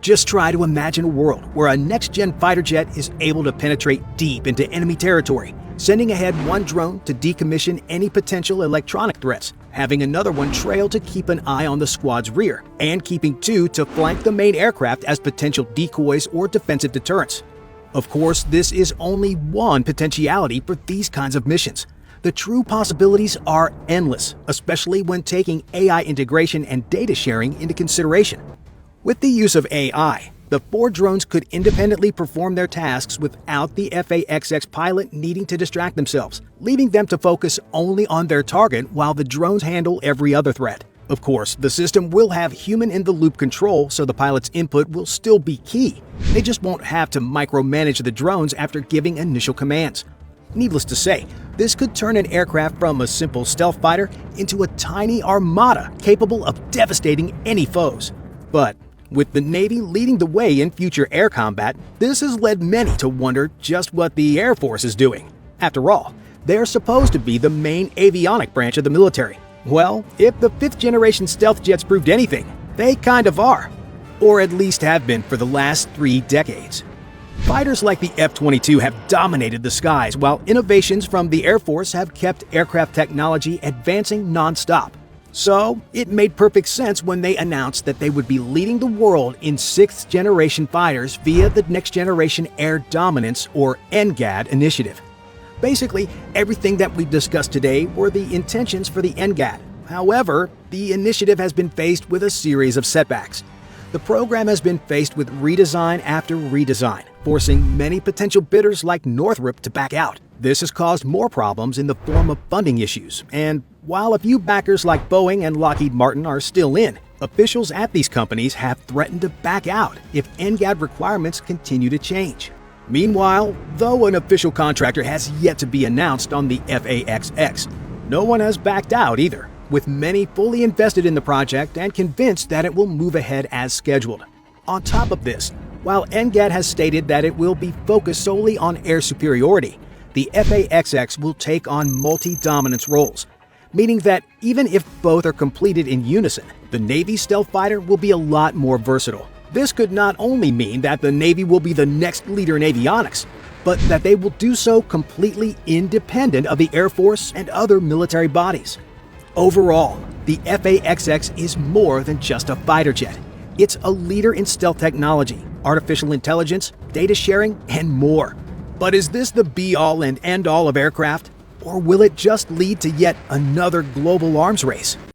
Just try to imagine a world where a next-gen fighter jet is able to penetrate deep into enemy territory, sending ahead one drone to decommission any potential electronic threats, having another one trail to keep an eye on the squad's rear, and keeping two to flank the main aircraft as potential decoys or defensive deterrents. Of course, this is only one potentiality for these kinds of missions. The true possibilities are endless, especially when taking AI integration and data sharing into consideration. With the use of AI, the four drones could independently perform their tasks without the F-22 pilot needing to distract themselves, leaving them to focus only on their target while the drones handle every other threat. Of course, the system will have human-in-the-loop control, so the pilot's input will still be key. They just won't have to micromanage the drones after giving initial commands. Needless to say, this could turn an aircraft from a simple stealth fighter into a tiny armada capable of devastating any foes. But with the Navy leading the way in future air combat, this has led many to wonder just what the Air Force is doing. After all, they're supposed to be the main avionic branch of the military. Well, if the 5th-generation stealth jets proved anything, they kind of are. Or at least have been for the last 3 decades. Fighters like the F-22 have dominated the skies, while innovations from the Air Force have kept aircraft technology advancing non-stop. So, it made perfect sense when they announced that they would be leading the world in 6th-generation fighters via the Next Generation Air Dominance, or NGAD, initiative. Basically, everything that we've discussed today were the intentions for the NGAD. However, the initiative has been faced with a series of setbacks. The program has been faced with redesign after redesign, forcing many potential bidders like Northrop to back out. This has caused more problems in the form of funding issues, and while a few backers like Boeing and Lockheed Martin are still in, officials at these companies have threatened to back out if NGAD requirements continue to change. Meanwhile, though an official contractor has yet to be announced on the F-22, no one has backed out either, with many fully invested in the project and convinced that it will move ahead as scheduled. On top of this, while NGAD has stated that it will be focused solely on air superiority, the F-22 will take on multi-dominance roles, meaning that even if both are completed in unison, the Navy stealth fighter will be a lot more versatile. This could not only mean that the Navy will be the next leader in avionics, but that they will do so completely independent of the Air Force and other military bodies. Overall, the F-22 is more than just a fighter jet. It's a leader in stealth technology, artificial intelligence, data sharing, and more. But is this the be-all and end-all of aircraft? Or will it just lead to yet another global arms race?